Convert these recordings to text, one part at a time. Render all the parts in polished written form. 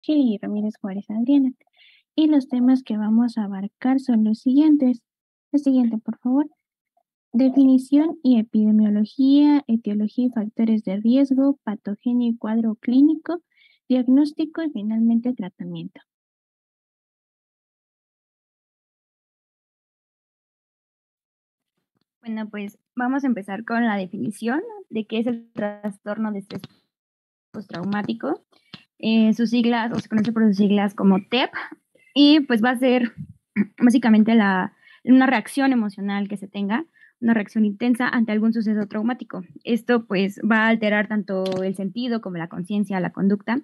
Chile y Ramírez Juárez Adriana. Y los temas que vamos a abarcar son los siguientes. El siguiente, por favor. Definición y epidemiología, etiología y factores de riesgo, patogenia y cuadro clínico, diagnóstico y finalmente tratamiento. Bueno, pues vamos a empezar con la definición de qué es el trastorno de estrés postraumático. Sus siglas, o se conoce por sus siglas como TEP, y pues va a ser básicamente una reacción emocional que se tenga, una reacción intensa ante algún suceso traumático. Esto pues va a alterar tanto el sentido como la conciencia, la conducta,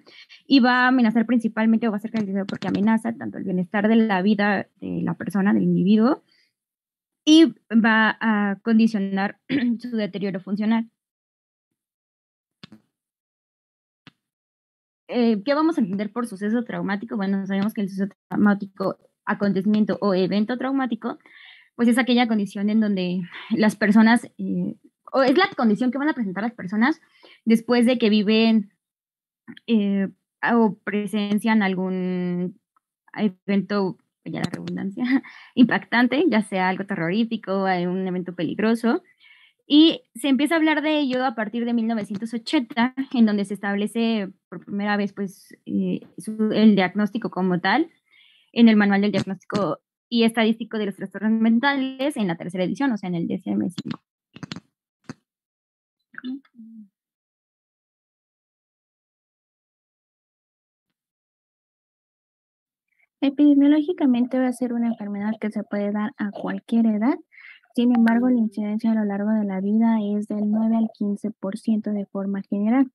y va a amenazar principalmente, o va a ser caracterizado porque amenaza tanto el bienestar de la vida de la persona, del individuo, y va a condicionar su deterioro funcional. ¿Qué vamos a entender por suceso traumático? Bueno, sabemos que el suceso traumático, acontecimiento o evento traumático, pues es aquella condición en donde las personas, o es la condición que van a presentar las personas después de que viven eh, o presencian algún evento, ya la redundancia, impactante, ya sea algo terrorífico, un evento peligroso. Y se empieza a hablar de ello a partir de 1980, en donde se establece por primera vez pues, el diagnóstico como tal en el Manual del Diagnóstico y Estadístico de los Trastornos Mentales en la tercera edición, o sea, en el DSM-5. Epidemiológicamente va a ser una enfermedad que se puede dar a cualquier edad. Sin embargo, la incidencia a lo largo de la vida es del 9 al 15% de forma general.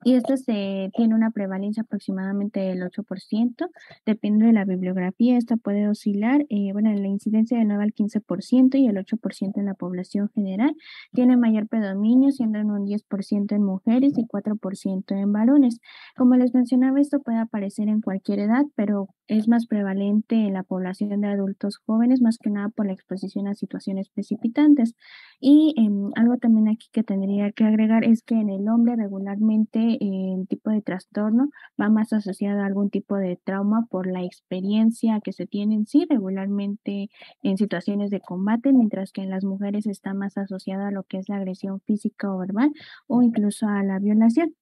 Y esto tiene una prevalencia aproximadamente del 8%, depende de la bibliografía, esta puede oscilar, bueno, la incidencia de 9 al 15% y el 8% en la población general, tiene mayor predominio, siendo en un 10% en mujeres y 4% en varones. Como les mencionaba, esto puede aparecer en cualquier edad, pero es más prevalente en la población de adultos jóvenes, más que nada por la exposición a situaciones precipitantes. Y algo también aquí que tendría que agregar es que en el hombre regularmente el tipo de trastorno va más asociado a algún tipo de trauma por la experiencia que se tiene en sí regularmente en situaciones de combate, mientras que en las mujeres está más asociado a lo que es la agresión física o verbal o incluso a la violación.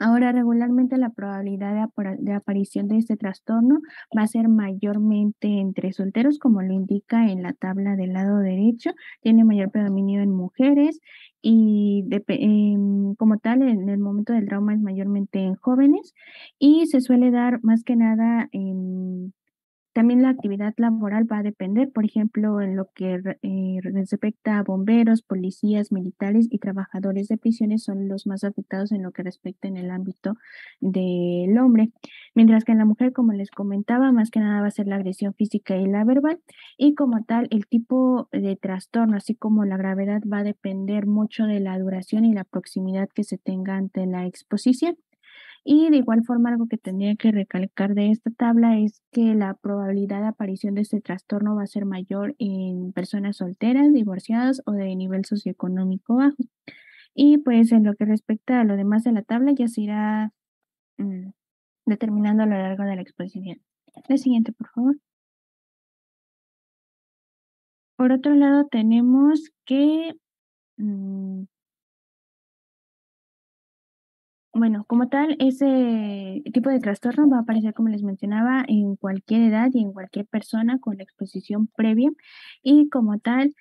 Ahora, regularmente la probabilidad de aparición de este trastorno va a ser mayormente entre solteros, como lo indica en la tabla del lado derecho, tiene mayor predominio en mujeres y como tal en el momento del trauma es mayormente en jóvenes y se suele dar más que nada en también la actividad laboral va a depender, por ejemplo, en lo que respecta a bomberos, policías, militares y trabajadores de prisiones son los más afectados en lo que respecta en el ámbito del hombre, mientras que en la mujer, como les comentaba, más que nada va a ser la agresión física y la verbal, y como tal, el tipo de trastorno, así como la gravedad, va a depender mucho de la duración y la proximidad que se tenga ante la exposición. Y de igual forma, algo que tendría que recalcar de esta tabla es que la probabilidad de aparición de este trastorno va a ser mayor en personas solteras, divorciadas o de nivel socioeconómico bajo. Y pues en lo que respecta a lo demás de la tabla ya se irá mm, determinando a lo largo de la exposición. La siguiente, por favor. Por otro lado, tenemos que mm, bueno, como tal, ese tipo de trastorno va a aparecer, como les mencionaba, en cualquier edad y en cualquier persona con la exposición previa. Y como tal,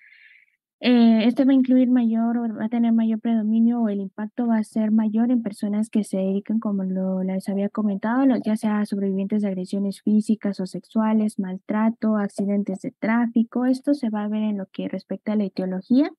este va a incluir mayor o va a tener mayor predominio o el impacto va a ser mayor en personas que se dedican, como les había comentado, ya sea sobrevivientes de agresiones físicas o sexuales, maltrato, accidentes de tráfico. Esto se va a ver en lo que respecta a la etiología.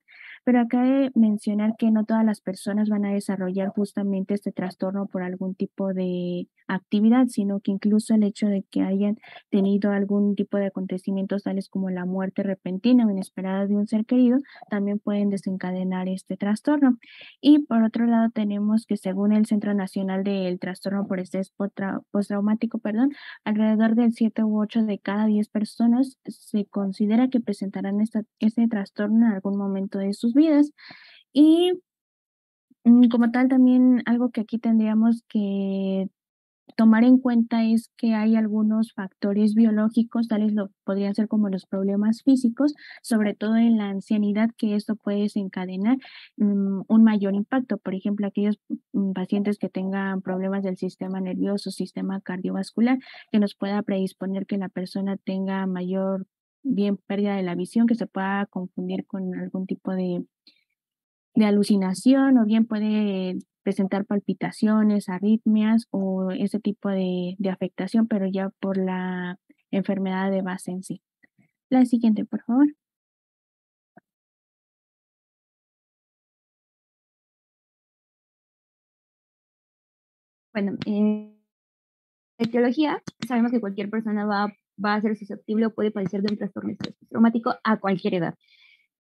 Pero acá de mencionar que no todas las personas van a desarrollar justamente este trastorno por algún tipo de actividad, sino que incluso el hecho de que hayan tenido algún tipo de acontecimientos tales como la muerte repentina o inesperada de un ser querido, también pueden desencadenar este trastorno. Y por otro lado tenemos que según el Centro Nacional del Trastorno por Estrés Postraumático, perdón, alrededor del 7 u 8 de cada 10 personas se considera que presentarán este trastorno en algún momento de sus vidas. Y como tal, también algo que aquí tendríamos que tomar en cuenta es que hay algunos factores biológicos, tales lo podrían ser como los problemas físicos, sobre todo en la ancianidad, que esto puede desencadenar un mayor impacto. Por ejemplo, aquellos pacientes que tengan problemas del sistema nervioso, sistema cardiovascular, que nos pueda predisponer que la persona tenga mayor bien pérdida de la visión, que se pueda confundir con algún tipo de alucinación, o bien puede presentar palpitaciones, arritmias o ese tipo de afectación, pero ya por la enfermedad de base en sí. La siguiente, por favor. Bueno, etiología, sabemos que cualquier persona va a ser susceptible o puede padecer de un trastorno estrés traumático a cualquier edad.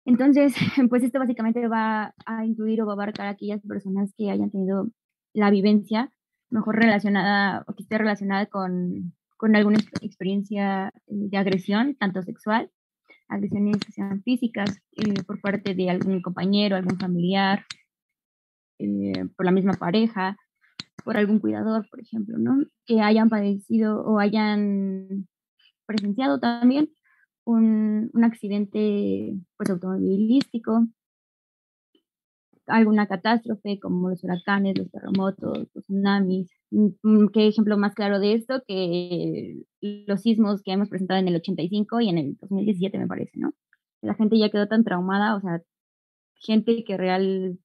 Entonces, pues esto básicamente va a incluir o va a abarcar a aquellas personas que hayan tenido la vivencia mejor relacionada o que esté relacionada con alguna experiencia de agresión, tanto sexual, agresiones que sean físicas por parte de algún compañero, algún familiar, por la misma pareja, por algún cuidador, por ejemplo, ¿no? Que hayan padecido o hayan presenciado también un accidente pues automovilístico, alguna catástrofe como los huracanes, los terremotos, los tsunamis. ¿Qué ejemplo más claro de esto que los sismos que hemos presentado en el 85 y en el 2017, me parece, ¿no? La gente ya quedó tan traumada, o sea, gente que real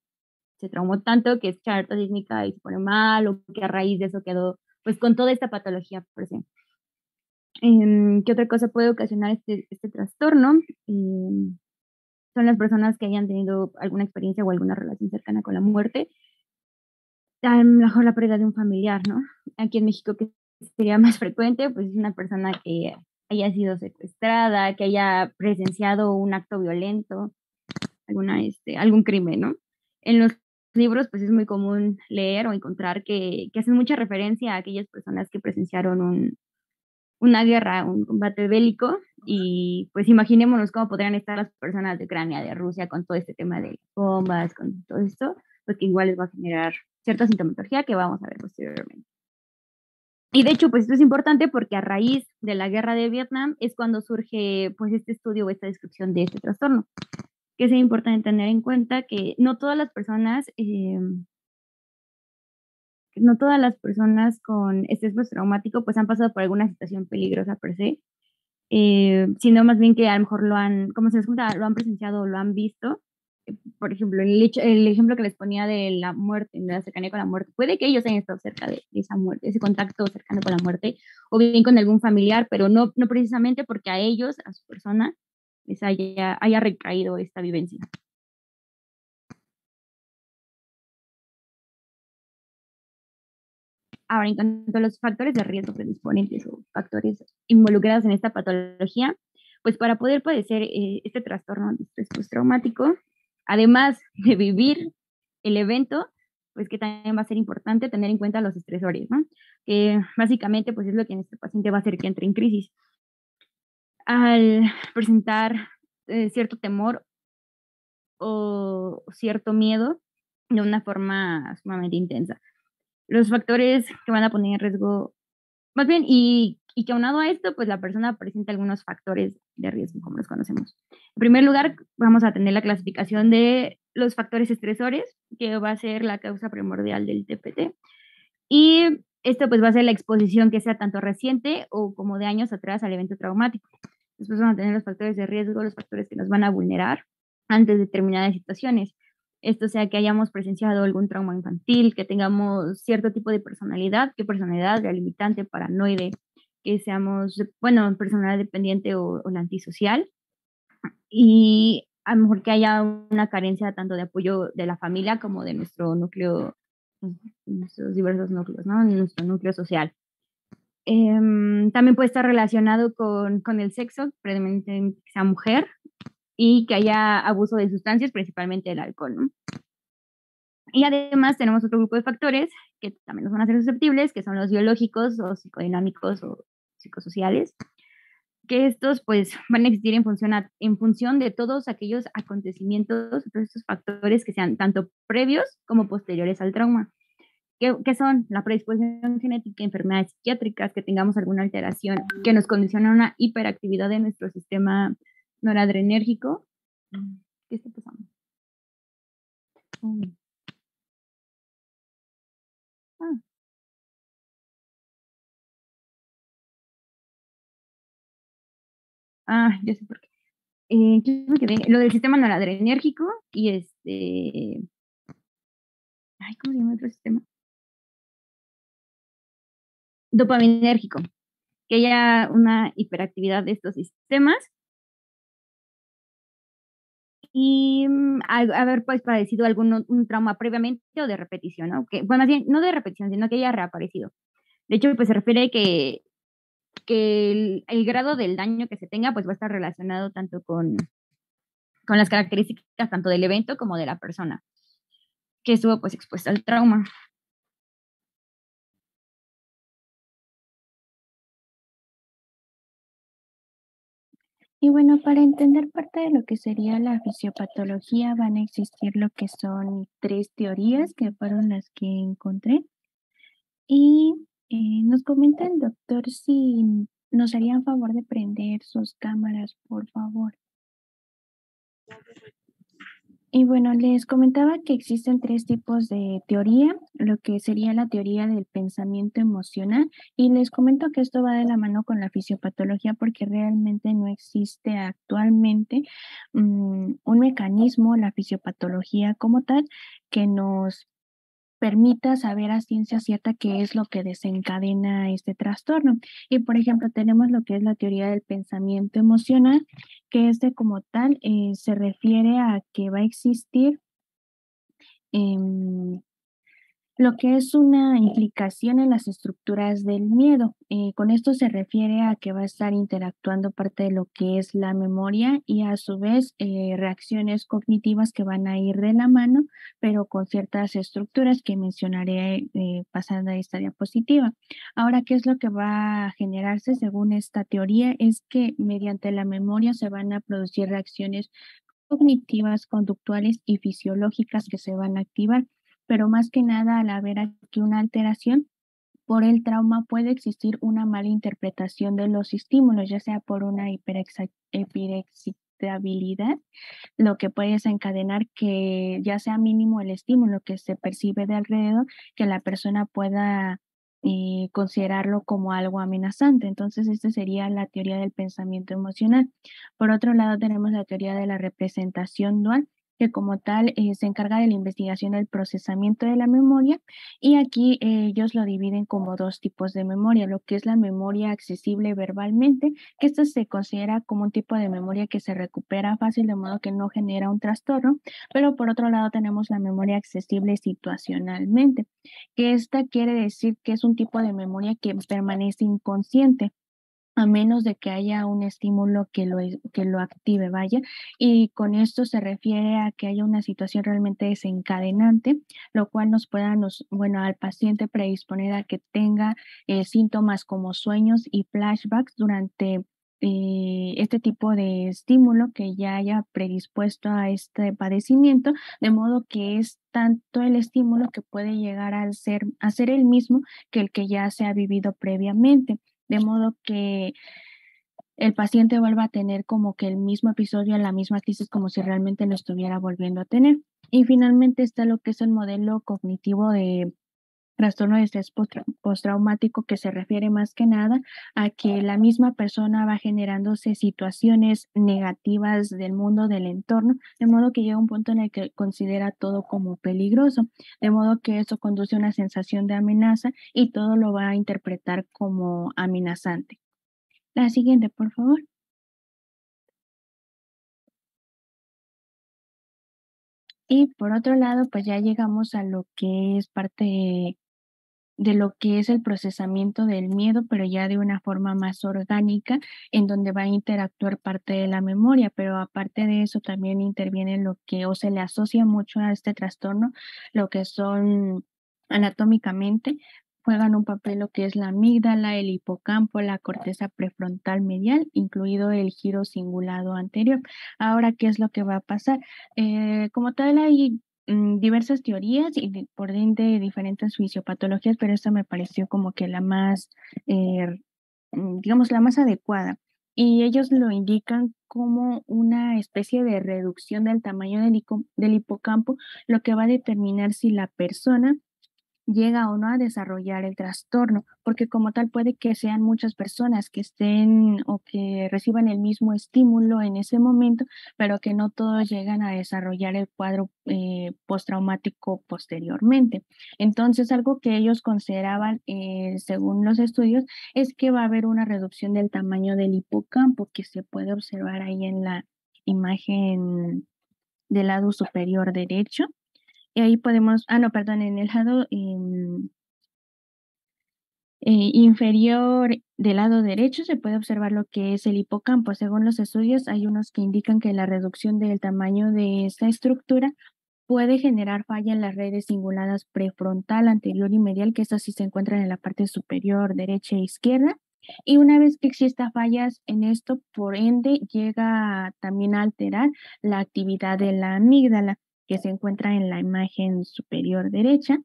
se traumó tanto que es alerta sísmica y se pone mal, o que a raíz de eso quedó pues con toda esta patología presente. ¿Qué otra cosa puede ocasionar este trastorno? Son las personas que hayan tenido alguna experiencia o alguna relación cercana con la muerte, a lo mejor la pérdida de un familiar, ¿no? Aquí en México, que sería más frecuente, pues es una persona que haya sido secuestrada, que haya presenciado un acto violento, algún crimen, ¿no? En los libros, pues es muy común leer o encontrar que hacen mucha referencia a aquellas personas que presenciaron una guerra, un combate bélico, y pues imaginémonos cómo podrían estar las personas de Ucrania, de Rusia, con todo este tema de bombas, con todo esto, pues que igual les va a generar cierta sintomatología que vamos a ver posteriormente. Y de hecho, pues esto es importante porque a raíz de la guerra de Vietnam es cuando surge pues este estudio o esta descripción de este trastorno, que es importante tener en cuenta que no todas las personas con estrés postraumático pues han pasado por alguna situación peligrosa per se, sino más bien que a lo mejor como se les cuenta, lo han presenciado o lo han visto. Por ejemplo, el ejemplo que les ponía de la muerte, de la cercanía con la muerte, puede que ellos hayan estado cerca de esa muerte, ese contacto cercano con la muerte, o bien con algún familiar, pero no precisamente porque a ellos, a su persona, les haya recaído esta vivencia. Ahora, en cuanto a los factores de riesgo predisponentes o factores involucrados en esta patología, pues para poder padecer este trastorno de estrés postraumático, además de vivir el evento, pues que también va a ser importante tener en cuenta los estresores, ¿no? Que básicamente pues es lo que en este paciente va a hacer que entre en crisis. Al presentar cierto temor o cierto miedo de una forma sumamente intensa. Los factores que van a poner en riesgo, más bien, y que aunado a esto, pues la persona presenta algunos factores de riesgo, como los conocemos. En primer lugar, vamos a tener la clasificación de los factores estresores, que va a ser la causa primordial del TPT. Y esto pues va a ser la exposición que sea tanto reciente o como de años atrás al evento traumático. Después van a tener los factores de riesgo, los factores que nos van a vulnerar ante determinadas situaciones. Esto sea que hayamos presenciado algún trauma infantil, que tengamos cierto tipo de personalidad, qué personalidad, la limitante, paranoide, que seamos, bueno, personalidad dependiente o la antisocial, y a lo mejor que haya una carencia tanto de apoyo de la familia como de nuestro núcleo, nuestros diversos núcleos, ¿no? Nuestro núcleo social. También puede estar relacionado con el sexo, predominantemente que sea mujer, y que haya abuso de sustancias, principalmente el alcohol, ¿no? Y además tenemos otro grupo de factores que también nos van a ser susceptibles, que son los biológicos o psicodinámicos o psicosociales, que estos pues van a existir en función de todos aquellos acontecimientos, todos estos factores que sean tanto previos como posteriores al trauma. ¿Qué son? La predisposición genética, enfermedades psiquiátricas, que tengamos alguna alteración que nos condiciona a una hiperactividad de nuestro sistema noradrenérgico. ¿Qué está pasando? Ah, ya sé por qué. ¿Qué me quedé? Lo del sistema noradrenérgico y ay, ¿cómo se llama otro sistema? Dopaminérgico, que haya una hiperactividad de estos sistemas y haber pues padecido un trauma previamente o de repetición, ¿no? Que, bueno, más bien, no de repetición, sino que haya reaparecido. De hecho, pues se refiere que el grado del daño que se tenga pues va a estar relacionado tanto con las características tanto del evento como de la persona que estuvo pues expuesta al trauma. Y bueno, para entender parte de lo que sería la fisiopatología, van a existir lo que son 3 teorías que fueron las que encontré. Y nos comenta el doctor si nos harían favor de prender sus cámaras, por favor. Y bueno, les comentaba que existen 3 tipos de teoría, lo que sería la teoría del pensamiento emocional, y les comento que esto va de la mano con la fisiopatología porque realmente no existe actualmente un mecanismo, la fisiopatología como tal, que nos permita saber a ciencia cierta qué es lo que desencadena este trastorno. Y por ejemplo, tenemos lo que es la teoría del pensamiento emocional, que este como tal se refiere a que va a existir em, lo que es una implicación en las estructuras del miedo. Con esto se refiere a que va a estar interactuando parte de lo que es la memoria y a su vez reacciones cognitivas que van a ir de la mano, pero con ciertas estructuras que mencionaré pasando a esta diapositiva. Ahora, ¿qué es lo que va a generarse según esta teoría? Es que mediante la memoria se van a producir reacciones cognitivas, conductuales y fisiológicas que se van a activar, pero más que nada al haber aquí una alteración por el trauma puede existir una mala interpretación de los estímulos, ya sea por una hiperexcitabilidad, lo que puede desencadenar que ya sea mínimo el estímulo que se percibe de alrededor, que la persona pueda considerarlo como algo amenazante. Entonces, esta sería la teoría del pensamiento emocional. Por otro lado, tenemos la teoría de la representación dual, que como tal se encarga de la investigación del procesamiento de la memoria y aquí ellos lo dividen como 2 tipos de memoria, lo que es la memoria accesible verbalmente, que esta se considera como un tipo de memoria que se recupera fácil, de modo que no genera un trastorno, pero por otro lado tenemos la memoria accesible situacionalmente, que esta quiere decir que es un tipo de memoria que permanece inconsciente a menos de que haya un estímulo que lo active, vaya. Y con esto se refiere a que haya una situación realmente desencadenante, lo cual nos pueda, bueno, al paciente predisponer a que tenga síntomas como sueños y flashbacks durante este tipo de estímulo que ya haya predispuesto a este padecimiento, de modo que es tanto el estímulo que puede llegar a ser el mismo que el que ya se ha vivido previamente, de modo que el paciente vuelva a tener como que el mismo episodio, la misma crisis, como si realmente lo estuviera volviendo a tener. Y finalmente está lo que es el modelo cognitivo de trastorno de estrés postraumático, que se refiere más que nada a que la misma persona va generándose situaciones negativas del mundo, del entorno, de modo que llega un punto en el que considera todo como peligroso, de modo que eso conduce a una sensación de amenaza y todo lo va a interpretar como amenazante. La siguiente, por favor. Y por otro lado, pues ya llegamos a lo que es parte de lo que es el procesamiento del miedo, pero ya de una forma más orgánica, en donde va a interactuar parte de la memoria, pero aparte de eso también interviene lo que o se le asocia mucho a este trastorno, lo que son anatómicamente, juegan un papel lo que es la amígdala, el hipocampo, la corteza prefrontal medial, incluido el giro cingulado anterior. Ahora, ¿qué es lo que va a pasar? Como tal, hay diversas teorías y por ende diferentes fisiopatologías, pero esta me pareció como que la más, digamos, la más adecuada. Y ellos lo indican como una especie de reducción del tamaño del hipocampo, lo que va a determinar si la persona llega o no a desarrollar el trastorno, porque como tal puede que sean muchas personas que estén o que reciban el mismo estímulo en ese momento, pero que no todos llegan a desarrollar el cuadro postraumático posteriormente. Entonces, algo que ellos consideraban, según los estudios, es que va a haber una reducción del tamaño del hipocampo que se puede observar ahí en la imagen del lado superior derecho. Y ahí podemos, no, perdón, en el lado inferior del lado derecho se puede observar lo que es el hipocampo. Según los estudios, hay unos que indican que la reducción del tamaño de esta estructura puede generar falla en las redes cinguladas prefrontal, anterior y medial, que estas sí se encuentran en la parte superior derecha e izquierda. Y una vez que exista fallas en esto, por ende, llega también a alterar la actividad de la amígdala, que se encuentra en la imagen superior derecha.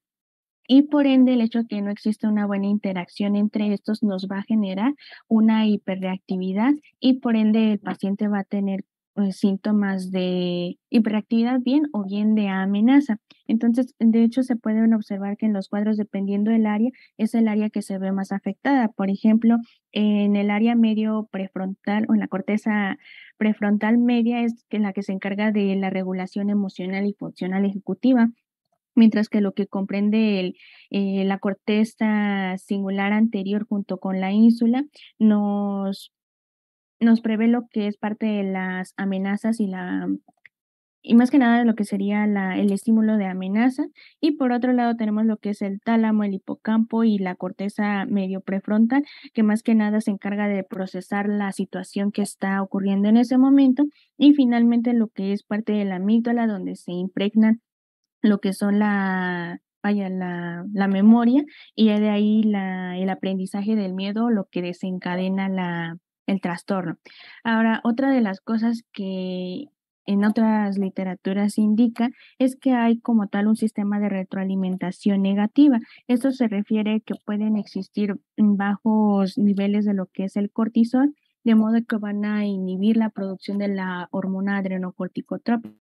Y por ende, el hecho de que no exista una buena interacción entre estos nos va a generar una hiperreactividad y por ende el paciente va a tener síntomas de hiperactividad bien o bien de amenaza. Entonces, de hecho, se pueden observar que en los cuadros, dependiendo del área, es el área que se ve más afectada. Por ejemplo, en el área medio prefrontal o en la corteza prefrontal media es la que se encarga de la regulación emocional y funcional ejecutiva, mientras que lo que comprende la corteza singular anterior junto con la ínsula nos, nos prevé lo que es parte de las amenazas y más que nada lo que sería el estímulo de amenaza. Y por otro lado tenemos lo que es el tálamo, el hipocampo y la corteza medio prefrontal, que más que nada se encarga de procesar la situación que está ocurriendo en ese momento. Y finalmente lo que es parte de la amígdala, donde se impregnan lo que son la memoria, y ya de ahí el aprendizaje del miedo, lo que desencadena el trastorno. Ahora, otra de las cosas que en otras literaturas indica es que hay como tal un sistema de retroalimentación negativa. Esto se refiere que pueden existir bajos niveles de lo que es el cortisol, de modo que van a inhibir la producción de la hormona adrenocorticotrópica.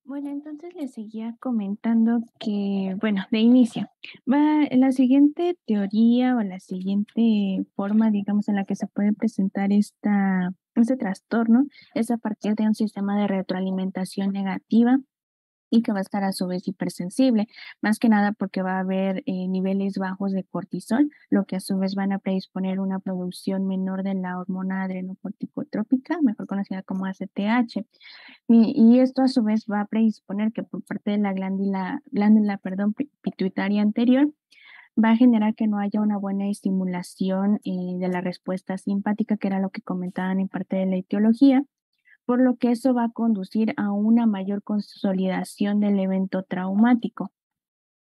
Bueno, entonces le seguía comentando que, bueno, de inicio, la siguiente teoría o la siguiente forma, digamos, en la que se puede presentar este trastorno es a partir de un sistema de retroalimentación negativa y que va a estar a su vez hipersensible, más que nada porque va a haber niveles bajos de cortisol, lo que a su vez van a predisponer una producción menor de la hormona adrenocorticotrópica, mejor conocida como ACTH. Y esto a su vez va a predisponer que por parte de la glándula, perdón, pituitaria anterior, va a generar que no haya una buena estimulación de la respuesta simpática, que era lo que comentaban en parte de la etiología, por lo que eso va a conducir a una mayor consolidación del evento traumático,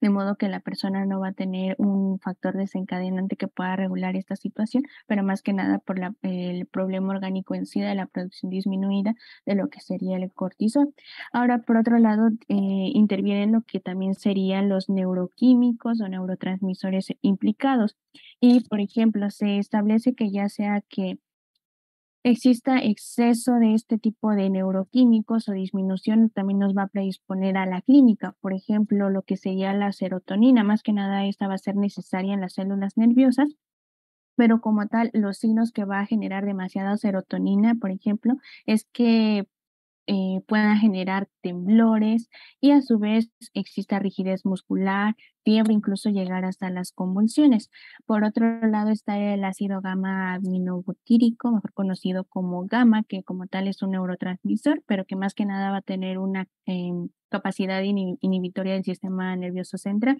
de modo que la persona no va a tener un factor desencadenante que pueda regular esta situación, pero más que nada por el problema orgánico en sí de la producción disminuida de lo que sería el cortisol. Ahora, por otro lado, intervienen lo que también serían los neuroquímicos o neurotransmisores implicados. Y, por ejemplo, se establece que ya sea que exista exceso de este tipo de neuroquímicos o disminución, también nos va a predisponer a la clínica. Por ejemplo, lo que sería la serotonina, más que nada esta va a ser necesaria en las células nerviosas, pero como tal, los signos que va a generar demasiada serotonina, por ejemplo, es que puedan generar temblores y a su vez exista rigidez muscular, fiebre, incluso llegar hasta las convulsiones. Por otro lado está el ácido gamma aminobutírico, mejor conocido como gamma, que como tal es un neurotransmisor, pero que más que nada va a tener una capacidad inhibitoria del sistema nervioso central.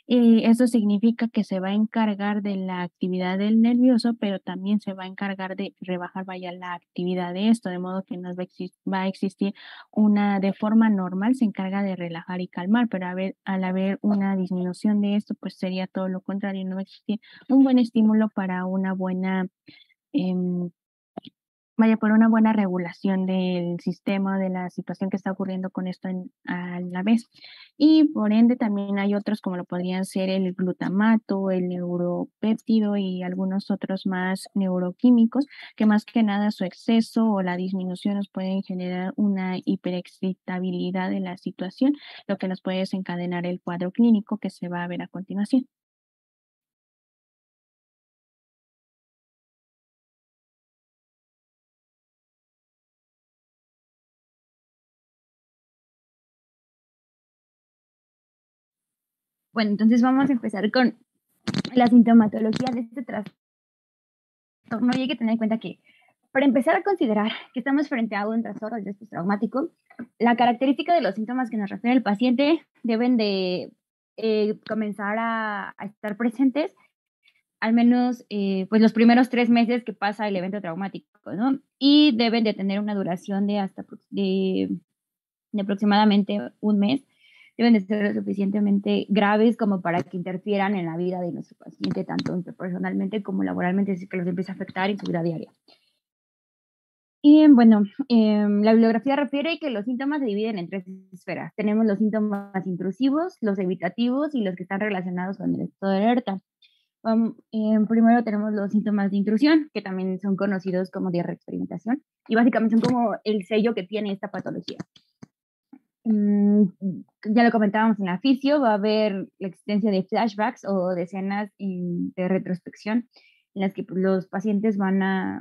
Y eso significa que se va a encargar de la actividad del nervioso, pero también se va a encargar de rebajar, vaya, la actividad de esto, de modo que nos va a existir una deformación forma normal se encarga de relajar y calmar, pero al haber una disminución de esto, pues sería todo lo contrario, no va a existir un buen estímulo para una buena, em, vaya, por una buena regulación del sistema, de la situación que está ocurriendo con esto a la vez. Y por ende también hay otros como lo podrían ser el glutamato, el neuropéptido y algunos otros más neuroquímicos, que más que nada su exceso o la disminución nos pueden generar una hiperexcitabilidad de la situación, lo que nos puede desencadenar el cuadro clínico que se va a ver a continuación. Bueno, entonces vamos a empezar con la sintomatología de este trastorno y hay que tener en cuenta que para empezar a considerar que estamos frente a un trastorno de estrés traumático, la característica de los síntomas que nos refiere el paciente deben de comenzar a estar presentes al menos pues los primeros 3 meses que pasa el evento traumático, ¿no? Y deben de tener una duración de de aproximadamente un mes. Deben de ser lo suficientemente graves como para que interfieran en la vida de nuestro paciente, tanto interpersonalmente como laboralmente, así que los empiece a afectar en su vida diaria. Y bueno, la bibliografía refiere que los síntomas se dividen en tres esferas. Tenemos los síntomas intrusivos, los evitativos y los que están relacionados con el estado de alerta. Primero tenemos los síntomas de intrusión, que también son conocidos como de reexperimentación, y básicamente son como el sello que tiene esta patología. Ya lo comentábamos en la fisio, va a haber la existencia de flashbacks o de escenas de retrospección en las que pues, los pacientes van a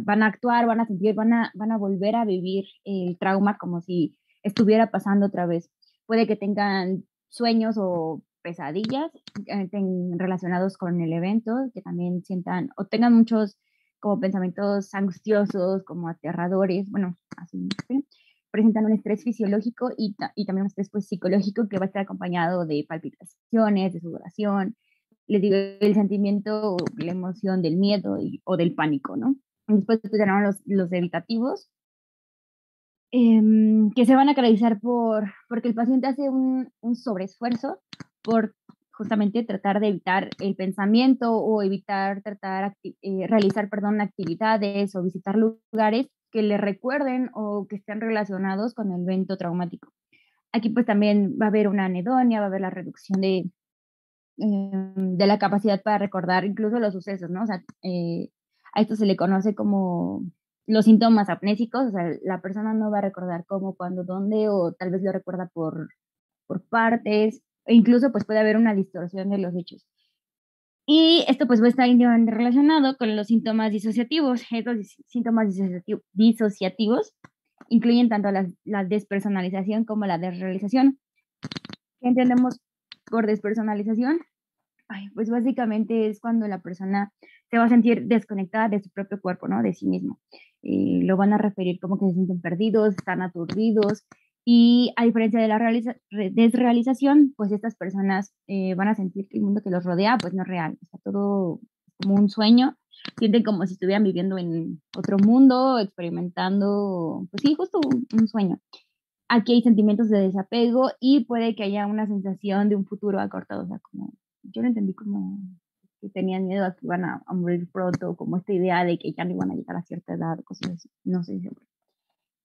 actuar, van a sentir, van a volver a vivir el trauma como si estuviera pasando otra vez. Puede que tengan sueños o pesadillas relacionados con el evento, que también sientan o tengan muchos como pensamientos angustiosos, como aterradores, bueno, así, ¿sí? Presentan un estrés fisiológico y también un estrés pues, psicológico que va a estar acompañado de palpitaciones, de sudoración, les digo, el sentimiento, la emoción del miedo o del pánico, ¿no? Después pues, tenemos los evitativos, que se van a caracterizar porque el paciente hace un sobreesfuerzo por justamente tratar de evitar el pensamiento o evitar realizar, perdón, actividades o visitar lugares que le recuerden o que estén relacionados con el evento traumático. Aquí pues también va a haber una anedonia, va a haber la reducción de la capacidad para recordar incluso los sucesos, ¿no? O sea, a esto se le conoce como los síntomas amnésicos, o sea, la persona no va a recordar cómo, cuándo, dónde, o tal vez lo recuerda por partes, e incluso pues puede haber una distorsión de los hechos. Y esto pues va a estar íntimamente relacionado con los síntomas disociativos. Estos síntomas disociativos incluyen tanto la despersonalización como la desrealización. ¿Qué entendemos por despersonalización? Pues básicamente es cuando la persona se va a sentir desconectada de su propio cuerpo, ¿no? De sí mismo. Lo van a referir como que se sienten perdidos, están aturdidos y a diferencia de la desrealización, pues estas personas van a sentir que el mundo que los rodea pues no es real, está todo como un sueño, sienten como si estuvieran viviendo en otro mundo, experimentando, pues sí, justo un sueño. Aquí hay sentimientos de desapego y puede que haya una sensación de un futuro acortado, o sea, como yo lo entendí como que tenían miedo a que iban a morir pronto, como esta idea de que ya no iban a llegar a cierta edad, cosas así, no sé siempre.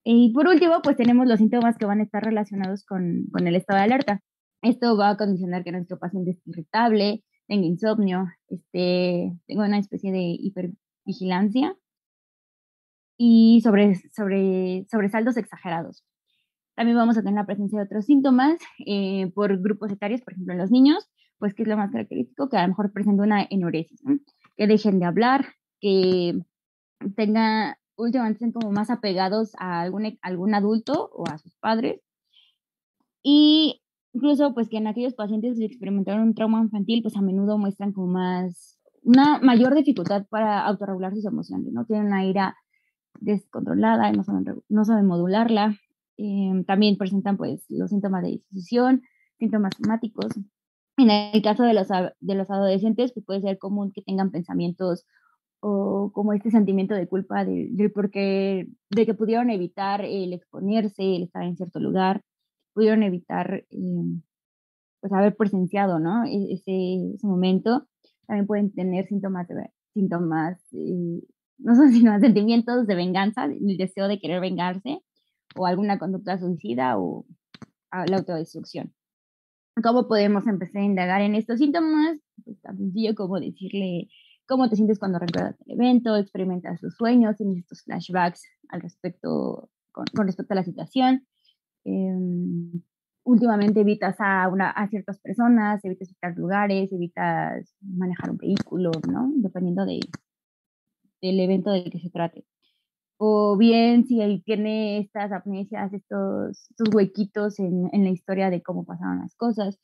Y por último, pues tenemos los síntomas que van a estar relacionados con el estado de alerta. Esto va a condicionar que nuestro paciente esté irritable, tenga insomnio, tenga una especie de hipervigilancia y sobresaltos exagerados. También vamos a tener la presencia de otros síntomas por grupos etarios, por ejemplo, en los niños, pues que es lo más característico, que a lo mejor presenta una enuresis, ¿no? Que dejen de hablar, que últimamente estén como más apegados a algún adulto o a sus padres, y incluso pues que en aquellos pacientes que experimentaron un trauma infantil, pues a menudo muestran como una mayor dificultad para autorregular sus emociones, ¿no? Tienen una ira descontrolada, no saben modularla. También presentan pues los síntomas de disociación, síntomas somáticos. En el caso de los adolescentes, pues puede ser común que tengan pensamientos o como este sentimiento de culpa de que pudieron evitar el exponerse, el estar en cierto lugar, pudieron evitar pues haber presenciado, ¿no? Ese momento. También pueden tener síntomas, no son sino sentimientos de venganza, el deseo de querer vengarse, o alguna conducta suicida o la autodestrucción. ¿Cómo podemos empezar a indagar en estos síntomas? Pues tan sencillo como decirle cómo te sientes cuando recuerdas el evento, experimentas los sueños, tienes estos flashbacks al respecto, con respecto a la situación. Em, Últimamente evitas a ciertas personas, evitas visitar lugares, evitas manejar un vehículo, ¿no? Dependiendo del evento del que se trate. O bien si él tiene estas amnesias, estos huequitos en la historia de cómo pasaron las cosas.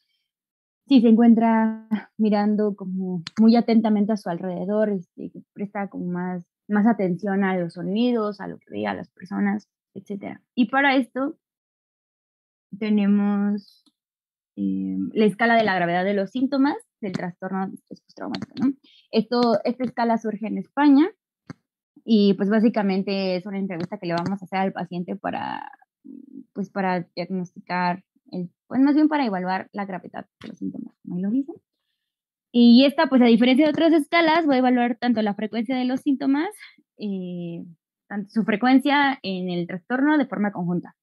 Si se encuentra mirando como muy atentamente a su alrededor, presta como más atención a los sonidos, a lo que ve, a las personas, etcétera. Y para esto tenemos la escala de la gravedad de los síntomas del trastorno de estrés postraumático, ¿no? Esta escala surge en España y pues básicamente es una entrevista que le vamos a hacer al paciente pues para diagnosticar, pues más bien para evaluar la gravedad de los síntomas, como lo dicen. Y esta, pues a diferencia de otras escalas, va a evaluar tanto la frecuencia de los síntomas, tanto su frecuencia en el trastorno de forma conjunta.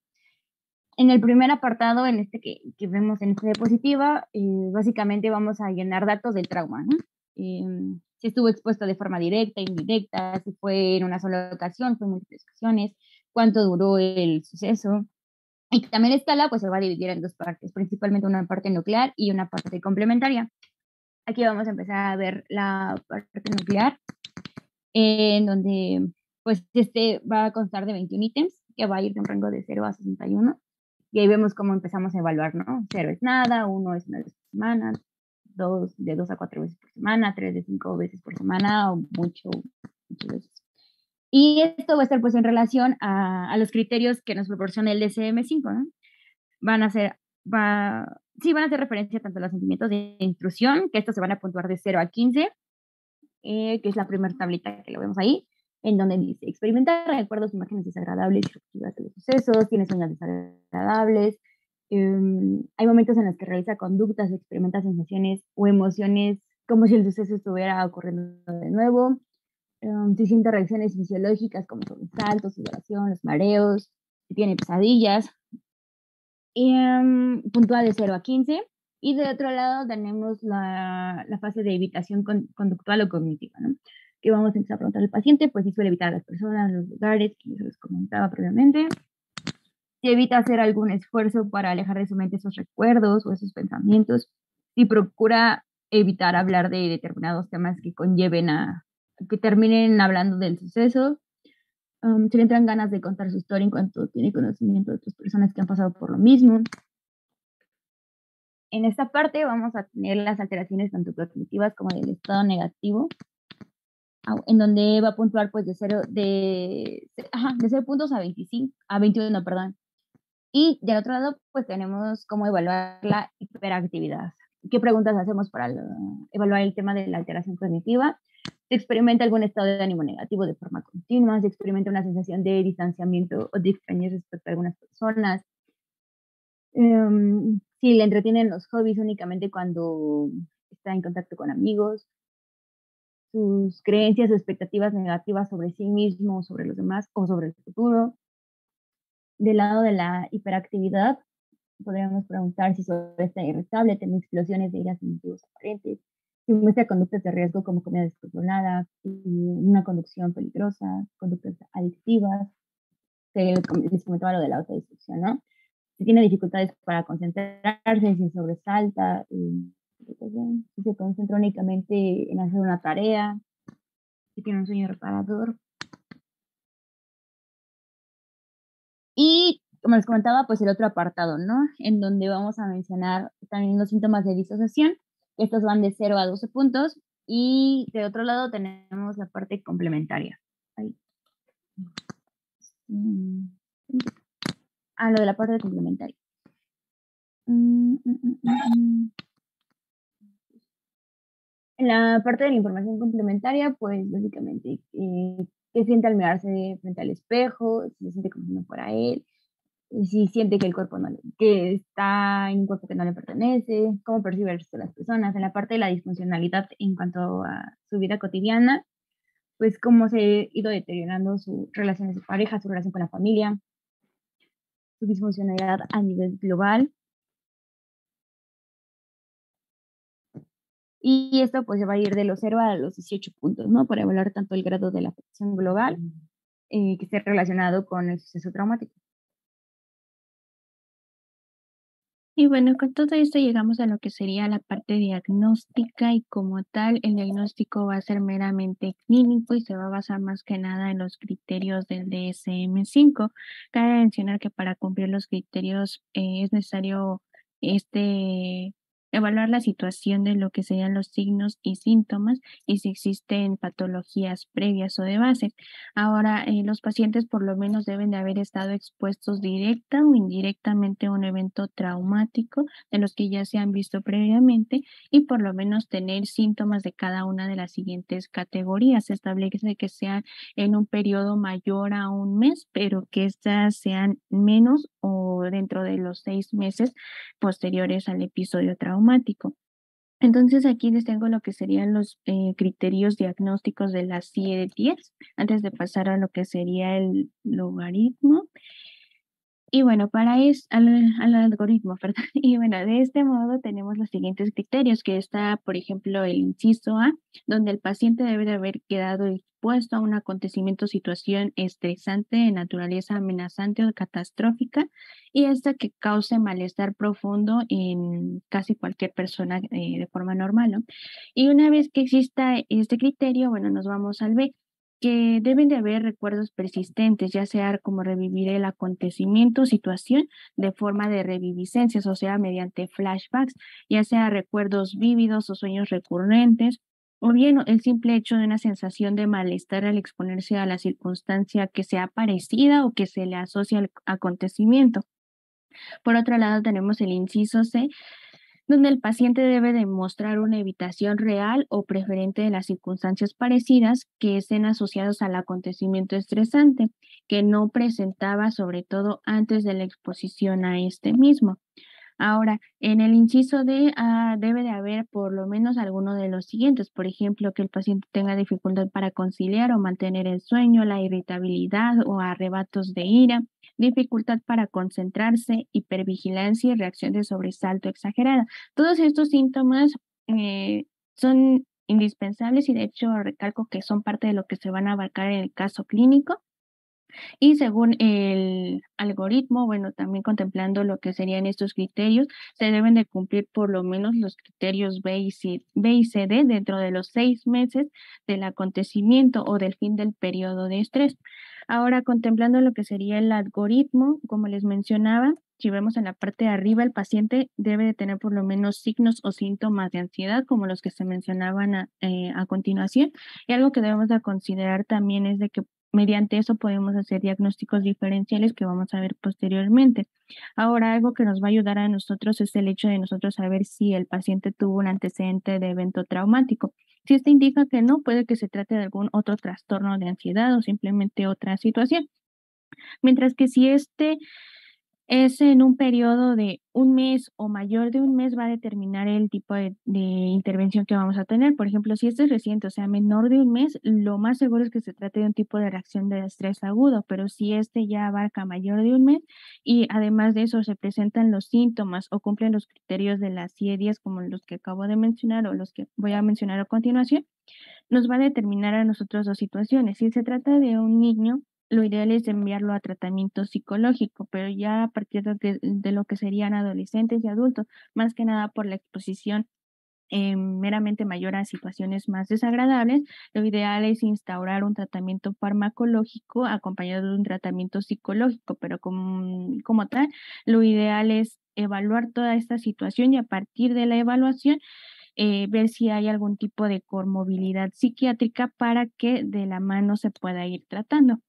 En el primer apartado, en este que vemos en esta diapositiva, básicamente vamos a llenar datos del trauma, ¿no? Si estuvo expuesto de forma directa, indirecta, si fue en una sola ocasión, fue en múltiples ocasiones, cuánto duró el suceso. Y también la escala pues se va a dividir en dos partes, principalmente una parte nuclear y una parte complementaria. Aquí vamos a empezar a ver la parte nuclear, en donde pues este va a constar de 21 ítems, que va a ir de un rango de 0 a 61. Y ahí vemos cómo empezamos a evaluar, ¿no? 0 es nada, 1 es una vez por semana, 2 de 2 a 4 veces por semana, 3 de 5 veces por semana, o muchas veces. Y esto va a estar pues en relación a los criterios que nos proporciona el DSM-5, ¿no? Van a ser, van a hacer referencia tanto a los sentimientos de intrusión, que estos se van a puntuar de 0 a 15, que es la primera tablita que lo vemos ahí, en donde dice, experimentar recuerdos, imágenes desagradables y de los sucesos, tiene sueños desagradables, hay momentos en los que realiza conductas, experimenta sensaciones o emociones como si el suceso estuviera ocurriendo de nuevo, si siente reacciones fisiológicas como sobresaltos, sudoración, los mareos, si tiene pesadillas, puntúa de 0 a 15. Y de otro lado tenemos la fase de evitación conductual o cognitiva, ¿no? Que vamos a empezar a preguntar al paciente, pues si suele evitar a las personas, los lugares, que se les comentaba previamente. Si evita hacer algún esfuerzo para alejar de su mente esos recuerdos o esos pensamientos. Si procura evitar hablar de determinados temas que conlleven que terminen hablando del suceso. Si le entran ganas de contar su historia en cuanto tiene conocimiento de otras personas que han pasado por lo mismo. En esta parte vamos a tener las alteraciones tanto cognitivas como del estado negativo, en donde va a puntuar pues de 0 puntos a 21, perdón. Y del otro lado pues tenemos cómo evaluar la hiperactividad. ¿Qué preguntas hacemos para evaluar el tema de la alteración cognitiva? ¿Se experimenta algún estado de ánimo negativo de forma continua? ¿Se experimenta una sensación de distanciamiento o de extrañez respecto a algunas personas? Si le entretienen los hobbies únicamente cuando está en contacto con amigos, sus creencias o expectativas negativas sobre sí mismo, sobre los demás o sobre el futuro. Del lado de la hiperactividad, podríamos preguntar si está irritable, tiene explosiones de ira sin motivos aparentes, si muestra conductas de riesgo como comida descontrolada, una conducción peligrosa, conductas adictivas, que les comentaba lo de la autodestrucción, ¿no? Si tiene dificultades para concentrarse, si sobresalta, si se concentra únicamente en hacer una tarea, si tiene un sueño reparador. Y como les comentaba, pues el otro apartado, ¿no? En donde vamos a mencionar también los síntomas de disociación. Estos van de 0 a 12 puntos. Y de otro lado tenemos la parte complementaria. Ahí. Lo de la parte complementaria. En la parte de la información complementaria, pues básicamente qué siente al mirarse frente al espejo, si se siente como si no fuera él, si siente que el cuerpo no que está en un cuerpo que no le pertenece, cómo percibe el resto de las personas. En la parte de la disfuncionalidad en cuanto a su vida cotidiana, pues cómo se ha ido deteriorando sus relaciones de pareja, su relación con la familia, su disfuncionalidad a nivel global. Y esto pues se va a ir de los 0 a los 18 puntos, ¿no? Para evaluar tanto el grado de la afectación global que esté relacionado con el suceso traumático. Y bueno, con todo esto llegamos a lo que sería la parte diagnóstica y como tal, el diagnóstico va a ser meramente clínico y se va a basar más que nada en los criterios del DSM-5. Cabe mencionar que para cumplir los criterios es necesario este, evaluar la situación de lo que serían los signos y síntomas y si existen patologías previas o de base. Ahora, los pacientes por lo menos deben de haber estado expuestos directa o indirectamente a un evento traumático de los que ya se han visto previamente y por lo menos tener síntomas de cada una de las siguientes categorías. Se establece que sean en un periodo mayor a un mes, pero que éstas sean menos o dentro de los 6 meses posteriores al episodio traumático. Entonces aquí les tengo lo que serían los criterios diagnósticos de la CIE-10, antes de pasar a lo que sería el logaritmo. Y bueno, al algoritmo, perdón. Y bueno, de este modo tenemos los siguientes criterios, que está, por ejemplo, el inciso A, donde el paciente debe de haber quedado expuesto a un acontecimiento o situación estresante de naturaleza amenazante o catastrófica, y esta que cause malestar profundo en casi cualquier persona de forma normal, ¿no? Y una vez que exista este criterio, bueno, nos vamos al B, que deben de haber recuerdos persistentes, ya sea como revivir el acontecimiento o situación de forma de reviviscencias, o sea, mediante flashbacks, ya sea recuerdos vívidos o sueños recurrentes, o bien el simple hecho de una sensación de malestar al exponerse a la circunstancia que sea parecida o que se le asocia al acontecimiento. Por otro lado, tenemos el inciso C, donde el paciente debe demostrar una evitación real o preferente de las circunstancias parecidas que estén asociadas al acontecimiento estresante, que no presentaba sobre todo antes de la exposición a este mismo. Ahora, en el inciso D, debe de haber por lo menos alguno de los siguientes. Por ejemplo, que el paciente tenga dificultad para conciliar o mantener el sueño, la irritabilidad o arrebatos de ira, dificultad para concentrarse, hipervigilancia y reacción de sobresalto exagerada. Todos estos síntomas son indispensables y de hecho recalco que son parte de lo que se van a abarcar en el caso clínico y según el algoritmo, bueno, también contemplando lo que serían estos criterios, se deben de cumplir por lo menos los criterios B y C, D dentro de los 6 meses del acontecimiento o del fin del periodo de estrés. Ahora, contemplando lo que sería el algoritmo, como les mencionaba, si vemos en la parte de arriba, el paciente debe de tener por lo menos signos o síntomas de ansiedad, como los que se mencionaban a continuación. Y algo que debemos de considerar también es de que mediante eso podemos hacer diagnósticos diferenciales que vamos a ver posteriormente. Ahora, algo que nos va a ayudar a nosotros es el hecho de nosotros saber si el paciente tuvo un antecedente de evento traumático. Si este indica que no, puede que se trate de algún otro trastorno de ansiedad o simplemente otra situación. Mientras que si este es en un periodo de un mes o mayor de un mes, va a determinar el tipo de intervención que vamos a tener. Por ejemplo, si este es reciente, o sea, menor de un mes, lo más seguro es que se trate de un tipo de reacción de estrés agudo, pero si este ya abarca mayor de un mes y además de eso se presentan los síntomas o cumplen los criterios de las CIE-10 como los que acabo de mencionar o los que voy a mencionar a continuación, nos va a determinar a nosotros dos situaciones. Si se trata de un niño, lo ideal es enviarlo a tratamiento psicológico, pero ya a partir de lo que serían adolescentes y adultos, más que nada por la exposición meramente mayor a situaciones más desagradables, lo ideal es instaurar un tratamiento farmacológico acompañado de un tratamiento psicológico, pero como tal, lo ideal es evaluar toda esta situación y a partir de la evaluación ver si hay algún tipo de comorbilidad psiquiátrica para que de la mano se pueda ir tratando.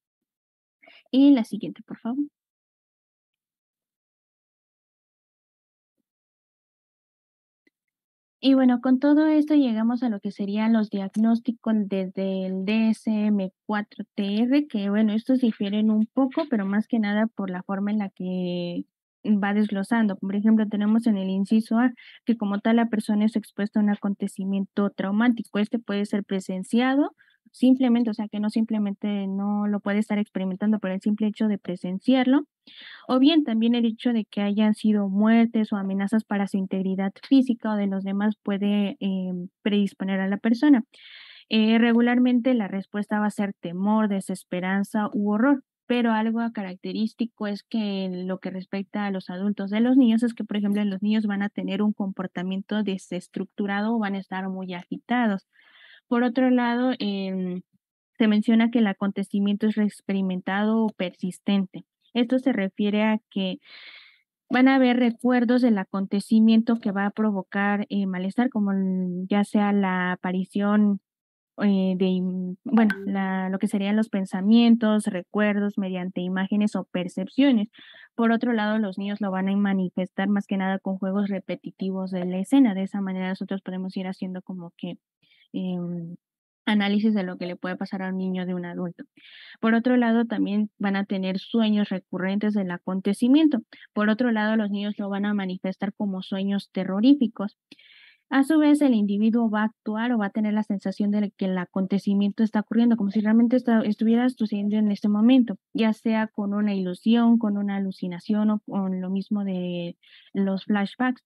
Y la siguiente, por favor. Y bueno, con todo esto llegamos a lo que serían los diagnósticos desde el DSM-4TR, que bueno, estos difieren un poco, pero más que nada por la forma en la que va desglosando. Por ejemplo, tenemos en el inciso A que como tal la persona es expuesta a un acontecimiento traumático. Este puede ser presenciado simplemente, o sea, que no simplemente no lo puede estar experimentando por el simple hecho de presenciarlo, o bien también el hecho de que hayan sido muertes o amenazas para su integridad física o de los demás puede predisponer a la persona. Regularmente la respuesta va a ser temor, desesperanza u horror, pero algo característico es que en lo que respecta a los adultos de los niños es que, por ejemplo, los niños van a tener un comportamiento desestructurado o van a estar muy agitados. Por otro lado, se menciona que el acontecimiento es reexperimentado o persistente. Esto se refiere a que van a haber recuerdos del acontecimiento que va a provocar malestar, como ya sea la aparición bueno, lo que serían los pensamientos, recuerdos mediante imágenes o percepciones. Por otro lado, los niños lo van a manifestar más que nada con juegos repetitivos de la escena. De esa manera nosotros podemos ir haciendo como que em, análisis de lo que le puede pasar a un niño de un adulto. Por otro lado, también van a tener sueños recurrentes del acontecimiento. Por otro lado, los niños lo van a manifestar como sueños terroríficos. A su vez, el individuo va a actuar o va a tener la sensación de que el acontecimiento está ocurriendo, como si realmente estuviera sucediendo en este momento, ya sea con una ilusión, con una alucinación o con lo mismo de los flashbacks.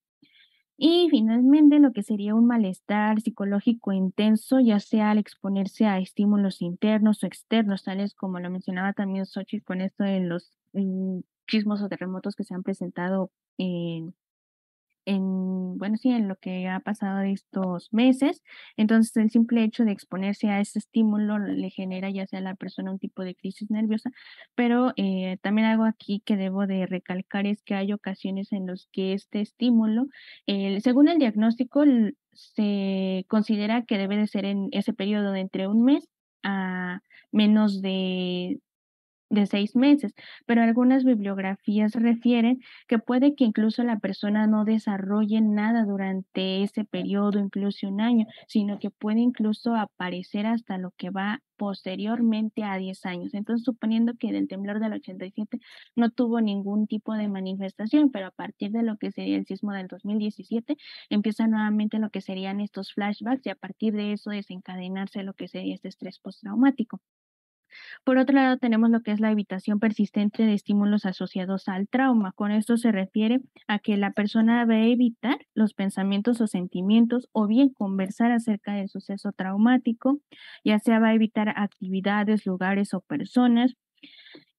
Y finalmente, lo que sería un malestar psicológico intenso, ya sea al exponerse a estímulos internos o externos, tales como lo mencionaba también Xochitl con esto de los sismos o terremotos que se han presentado bueno, sí, en lo que ha pasado estos meses. Entonces, el simple hecho de exponerse a ese estímulo le genera ya sea a la persona un tipo de crisis nerviosa, pero también algo aquí que debo de recalcar es que hay ocasiones en los que este estímulo, según el diagnóstico, se considera que debe de ser en ese periodo de entre un mes a menos de 6 meses, pero algunas bibliografías refieren que puede que incluso la persona no desarrolle nada durante ese periodo, incluso un año, sino que puede incluso aparecer hasta lo que va posteriormente a 10 años. Entonces, suponiendo que del temblor del 87 no tuvo ningún tipo de manifestación, pero a partir de lo que sería el sismo del 2017 empieza nuevamente lo que serían estos flashbacks y a partir de eso desencadenarse lo que sería este estrés postraumático. Por otro lado, tenemos lo que es la evitación persistente de estímulos asociados al trauma. Con esto se refiere a que la persona va a evitar los pensamientos o sentimientos o bien conversar acerca del suceso traumático, ya sea va a evitar actividades, lugares o personas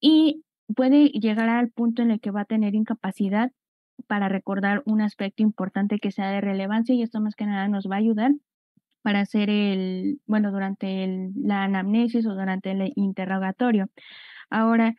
y puede llegar al punto en el que va a tener incapacidad para recordar un aspecto importante que sea de relevancia y esto más que nada nos va a ayudar para hacer bueno, durante la anamnesis o durante el interrogatorio. Ahora,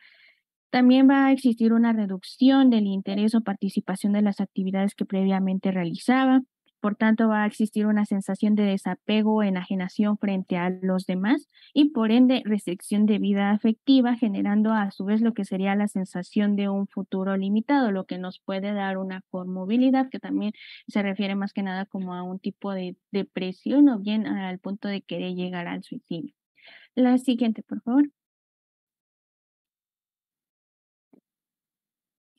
también va a existir una reducción del interés o participación de las actividades que previamente realizaba. Por tanto, va a existir una sensación de desapego o enajenación frente a los demás y por ende restricción de vida afectiva, generando a su vez lo que sería la sensación de un futuro limitado, lo que nos puede dar una conmovilidad que también se refiere más que nada como a un tipo de depresión o bien al punto de querer llegar al suicidio. La siguiente, por favor.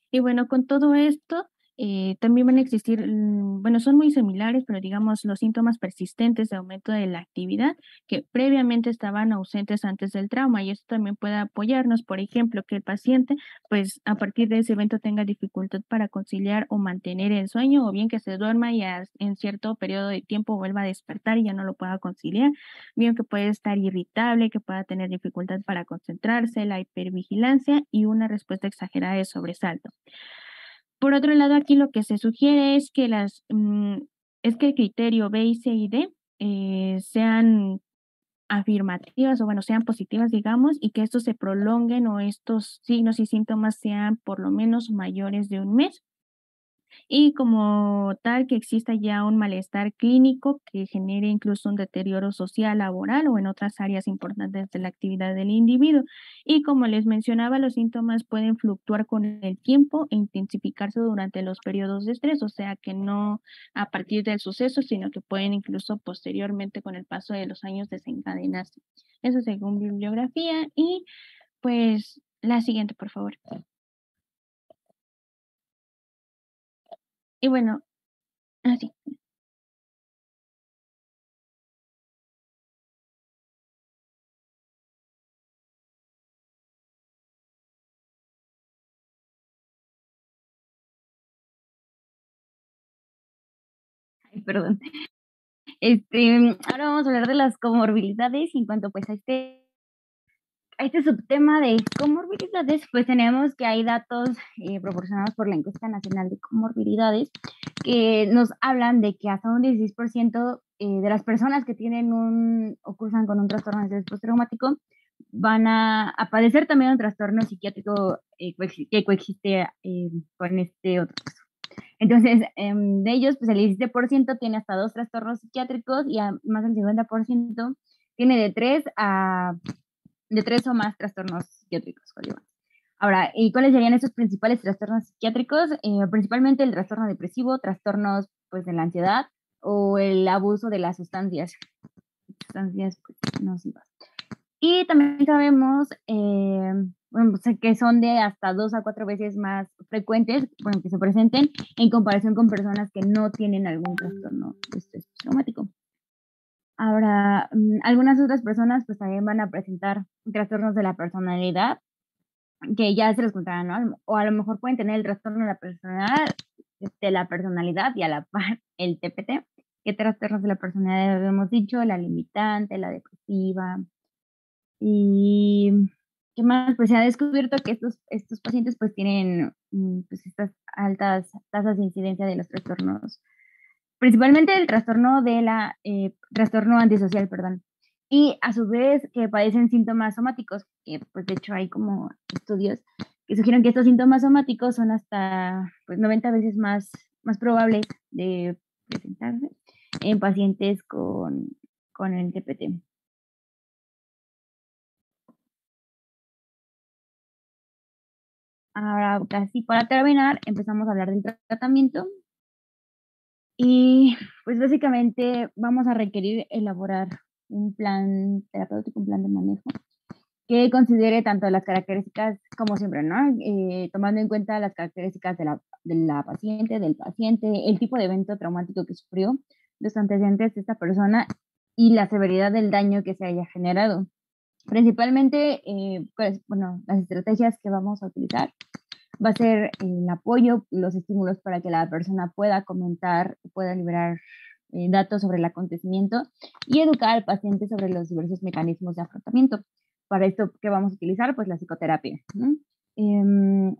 Y bueno, con todo esto, también van a existir, bueno, son muy similares, pero digamos los síntomas persistentes de aumento de la actividad que previamente estaban ausentes antes del trauma y esto también puede apoyarnos, por ejemplo, que el paciente, pues a partir de ese evento tenga dificultad para conciliar o mantener el sueño o bien que se duerma y en cierto periodo de tiempo vuelva a despertar y ya no lo pueda conciliar, bien que puede estar irritable, que pueda tener dificultad para concentrarse, la hipervigilancia y una respuesta exagerada de sobresalto. Por otro lado, aquí lo que se sugiere es que es que el criterio B y C y D sean afirmativas o bueno, sean positivas, digamos, y que estos se prolonguen o estos signos y síntomas sean por lo menos mayores de un mes. y como tal que exista ya un malestar clínico que genere incluso un deterioro social, laboral o en otras áreas importantes de la actividad del individuo. Y como les mencionaba, los síntomas pueden fluctuar con el tiempo e intensificarse durante los periodos de estrés, o sea que no a partir del suceso, sino que pueden incluso posteriormente con el paso de los años desencadenarse. Eso según bibliografía. Y pues la siguiente, por favor. Y bueno, así. Ay, perdón. Ahora vamos a hablar de las comorbilidades y en cuanto pues a este subtema de comorbilidades, pues tenemos que hay datos proporcionados por la encuesta nacional de comorbilidades que nos hablan de que hasta un 16% de las personas que tienen o cursan con un trastorno de estrés postraumático van a padecer también un trastorno psiquiátrico que coexiste con este otro. Entonces, de ellos, pues el 17% tiene hasta 2 trastornos psiquiátricos y más del 50% tiene de tres o más trastornos psiquiátricos. Ahora, ¿y cuáles serían esos principales trastornos psiquiátricos? Principalmente el trastorno depresivo, trastornos pues de la ansiedad o el abuso de las sustancias pues, nocivas. Y también sabemos bueno, pues, que son de hasta 2 a 4 veces más frecuentes, bueno, que se presenten en comparación con personas que no tienen algún trastorno de estrés traumático. Ahora, algunas otras personas pues también van a presentar trastornos de la personalidad, que ya se les contará, ¿no? O a lo mejor pueden tener el trastorno de la personalidad y a la par el TPT. ¿Qué trastornos de la personalidad habíamos dicho? La limitante, la depresiva, y qué más, pues se ha descubierto que estos pacientes pues tienen pues estas altas tasas de incidencia de los trastornos, principalmente el trastorno antisocial, perdón. Y a su vez que padecen síntomas somáticos, que pues de hecho hay como estudios que sugieren que estos síntomas somáticos son hasta pues 90 veces más probables de presentarse en pacientes con el TPT. Ahora, casi para terminar, empezamos a hablar del tratamiento y pues básicamente vamos a requerir elaborar un plan terapéutico, un plan de manejo que considere tanto las características, como siempre, ¿no? Tomando en cuenta las características de la paciente, del paciente, el tipo de evento traumático que sufrió, los antecedentes de esta persona y la severidad del daño que se haya generado. Principalmente, pues, bueno, las estrategias que vamos a utilizar va a ser el apoyo, los estímulos para que la persona pueda comentar, pueda liberar datos sobre el acontecimiento y educar al paciente sobre los diversos mecanismos de afrontamiento. Para esto, ¿qué vamos a utilizar? Pues la psicoterapia, ¿no?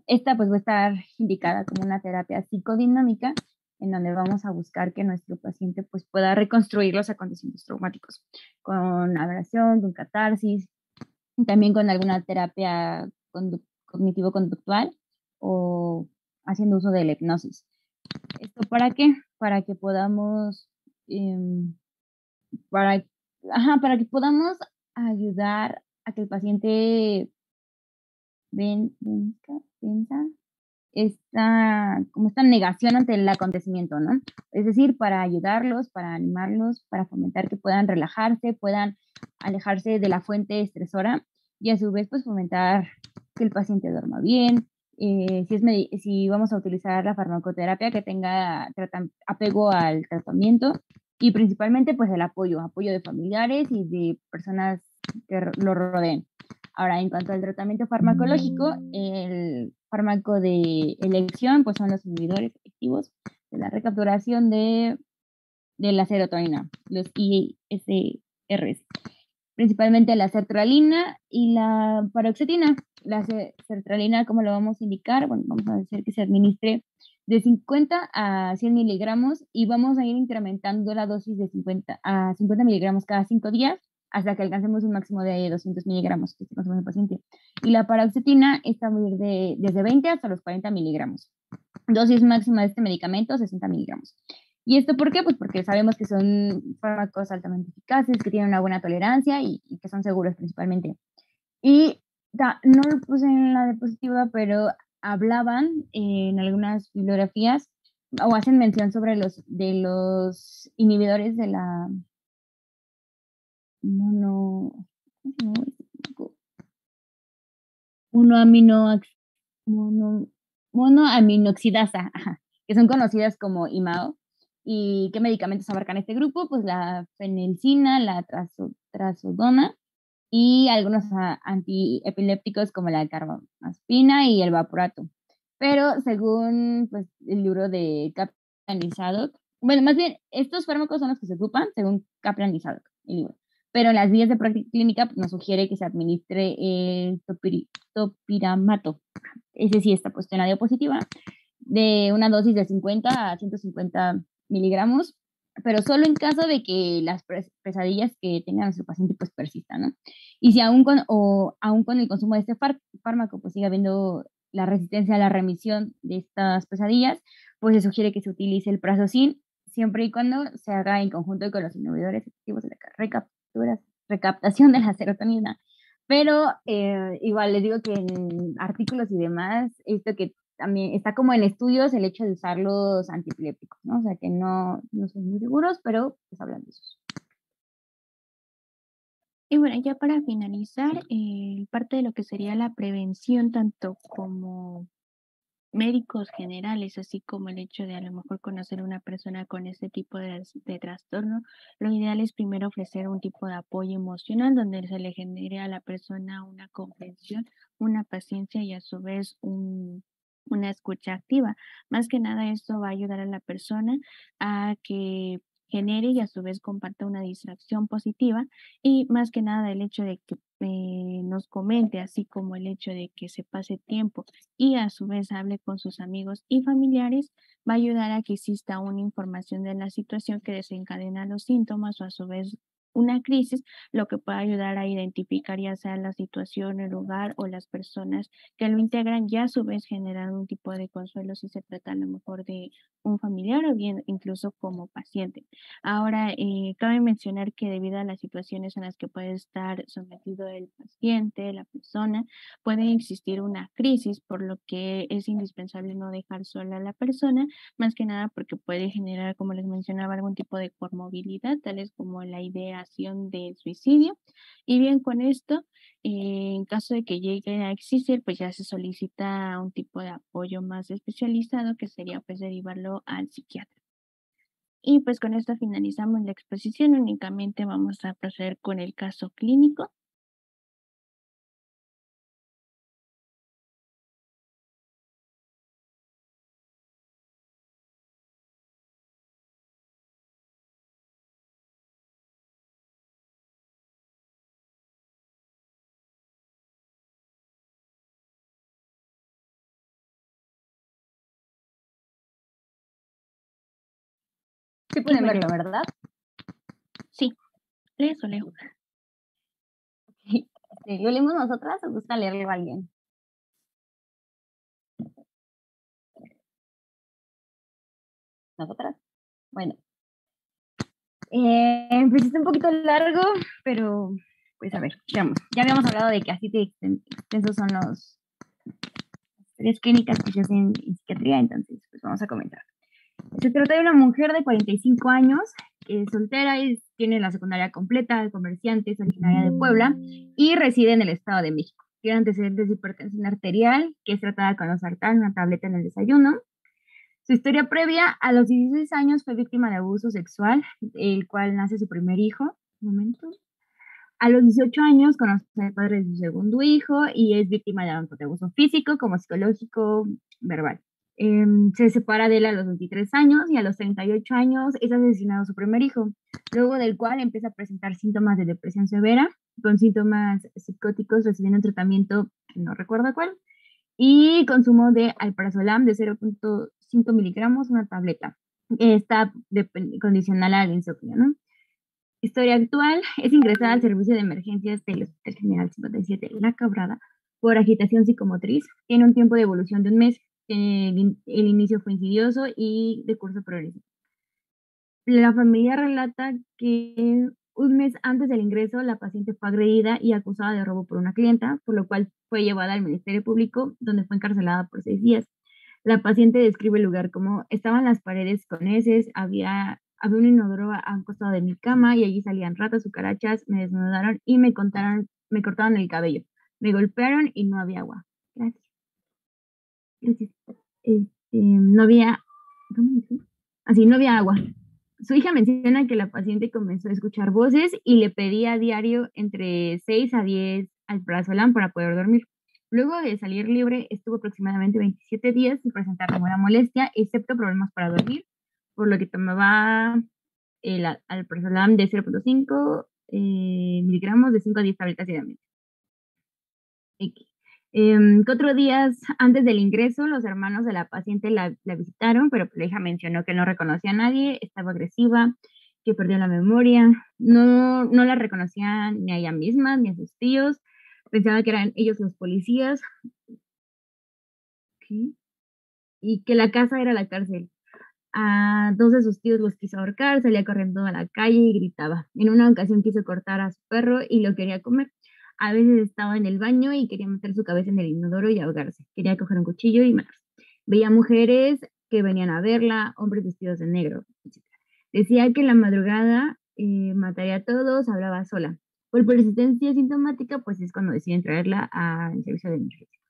Esta pues va a estar indicada como una terapia psicodinámica en donde vamos a buscar que nuestro paciente pues pueda reconstruir los acontecimientos traumáticos con abración, con catarsis, también con alguna terapia cognitivo-conductual o haciendo uso de la hipnosis. ¿Esto para qué? Para que podamos, em, para, para que podamos ayudar a que el paciente venza como esta negación ante el acontecimiento, ¿no? Es decir, para ayudarlos, para animarlos, para fomentar que puedan relajarse, puedan alejarse de la fuente estresora y a su vez, pues fomentar que el paciente duerma bien. Si vamos a utilizar la farmacoterapia, que tenga apego al tratamiento y principalmente, pues el apoyo de familiares y de personas que lo rodeen. Ahora, en cuanto al tratamiento farmacológico, el fármaco de elección pues son los inhibidores efectivos de la recapturación de la serotonina, los ISRs, principalmente la sertralina y la paroxetina. La sertralina, ¿cómo lo vamos a indicar? Bueno, vamos a decir que se administre de 50 a 100 miligramos y vamos a ir incrementando la dosis de 50 a 50 miligramos cada 5 días hasta que alcancemos un máximo de 200 miligramos que esté consumiendo el paciente. Y la paroxetina está muy desde 20 hasta los 40 miligramos. Dosis máxima de este medicamento, 60 miligramos. ¿Y esto por qué? Pues porque sabemos que son fármacos altamente eficaces, que tienen una buena tolerancia y que son seguros principalmente. Y no lo puse en la diapositiva, pero hablaban en algunas bibliografías o hacen mención sobre los inhibidores de la mono, monoamino, mono, monoaminoxidasa, ajá, que son conocidas como IMAO. ¿Y qué medicamentos abarcan este grupo? Pues la fenilcina, la trazodona y algunos antiepilépticos como la carbamazepina y el vapurato. Pero según pues, el libro de Kaplan y Zadok, bueno, más bien, estos fármacos son los que se ocupan según Kaplan y Zadok, el libro. Pero en las guías de práctica clínica pues, nos sugiere que se administre el topiramato. Ese sí está puesto en la diapositiva, de una dosis de 50 a 150 miligramos, pero solo en caso de que las pesadillas que tenga nuestro paciente pues persistan, ¿no? Y si aún con el consumo de este fármaco pues sigue habiendo la resistencia a la remisión de estas pesadillas, pues se sugiere que se utilice el prazosin siempre y cuando se haga en conjunto con los inhibidores efectivos de la recaptación de la serotonina. Pero igual les digo que en artículos y demás, esto que también está como en estudios el hecho de usar los antiepilépticos, ¿no? O sea que no son muy seguros, pero pues hablan de esos. Y bueno, ya para finalizar, parte de lo que sería la prevención, tanto como médicos generales, así como el hecho de a lo mejor conocer a una persona con este tipo de trastorno, lo ideal es primero ofrecer un tipo de apoyo emocional donde se le genere a la persona una comprensión, una paciencia y a su vez una escucha activa. Más que nada esto va a ayudar a la persona a que genere y a su vez comparta una distracción positiva y más que nada el hecho de que nos comente, así como el hecho de que se pase tiempo y a su vez hable con sus amigos y familiares, va a ayudar a que exista una información de la situación que desencadena los síntomas o a su vez una crisis, lo que puede ayudar a identificar ya sea la situación, el lugar o las personas que lo integran y a su vez generar un tipo de consuelo si se trata a lo mejor de un familiar o bien incluso como paciente. Ahora, cabe mencionar que debido a las situaciones en las que puede estar sometido el paciente, la persona, puede existir una crisis, por lo que es indispensable no dejar sola a la persona, más que nada porque puede generar, como les mencionaba, algún tipo de comorbilidad, tales como la ideación del suicidio. Y bien, con esto, en caso de que llegue a existir, pues ya se solicita un tipo de apoyo más especializado, que sería pues derivarlo al psiquiatra. Y pues con esto finalizamos la exposición, únicamente vamos a proceder con el caso clínico. Sí Y pueden bueno, verlo, ¿verdad? sí, ¿lees o leo? ¿Lo leemos nosotras o gusta leerlo alguien? ¿Nosotras? Bueno, pues está un poquito largo, pero pues a ver, veamos. Ya habíamos hablado de que así de extensos son los historias clínicas que se hacen en psiquiatría, entonces pues vamos a comentar. Se trata de una mujer de 45 años, que es soltera y tiene la secundaria completa, comerciante, es originaria de Puebla y reside en el Estado de México. Tiene antecedentes de hipertensión arterial, que es tratada con losartán, una tableta en el desayuno. Su historia previa, a los 16 años fue víctima de abuso sexual, el cual nace su primer hijo. Un momento. A los 18 años conoce al padre de su segundo hijo y es víctima tanto de abuso físico como psicológico, verbal. Se separa de él a los 23 años y a los 38 años es asesinado su primer hijo, luego del cual empieza a presentar síntomas de depresión severa, con síntomas psicóticos, recibiendo un tratamiento, no recuerdo cuál, y consumo de alprazolam de 0.5 miligramos, una tableta. Está condicional al insomnio, ¿no? Historia actual, es ingresada al servicio de emergencias del Hospital General 57 La Cabrada por agitación psicomotriz. Tiene un tiempo de evolución de un mes. El inicio fue insidioso y de curso progresivo. La familia relata que un mes antes del ingreso, la paciente fue agredida y acusada de robo por una clienta, por lo cual fue llevada al Ministerio Público, donde fue encarcelada por 6 días. La paciente describe el lugar como estaban las paredes con heces, había un inodoro a un costado de mi cama y allí salían ratas, cucarachas, me desnudaron y me cortaron el cabello. Me golpearon y no había agua. Gracias. Gracias. No había, ¿dónde me fui? Así, no había agua. Su hija menciona que la paciente comenzó a escuchar voces y le pedía a diario entre 6 a 10 alprazolam para poder dormir. Luego de salir libre, estuvo aproximadamente 27 días sin presentar ninguna molestia, excepto problemas para dormir, por lo que tomaba el alprazolam de 0.5 miligramos de 5 a 10 tabletas diariamente. 4 días antes del ingreso, los hermanos de la paciente la visitaron, pero la hija mencionó que no reconocía a nadie, estaba agresiva, que perdió la memoria, no la reconocían ni a ella misma, ni a sus tíos, pensaba que eran ellos los policías, ¿qué? Y que la casa era la cárcel. A 2 de sus tíos los quiso ahorcar, salía corriendo a la calle y gritaba. En una ocasión quiso cortar a su perro y lo quería comer. A veces estaba en el baño y quería meter su cabeza en el inodoro y ahogarse. Quería coger un cuchillo y matarse. Veía mujeres que venían a verla, hombres vestidos de negro, etc. Decía que en la madrugada mataría a todos, hablaba sola. Por persistencia sintomática, pues es cuando deciden traerla al servicio de emergencia.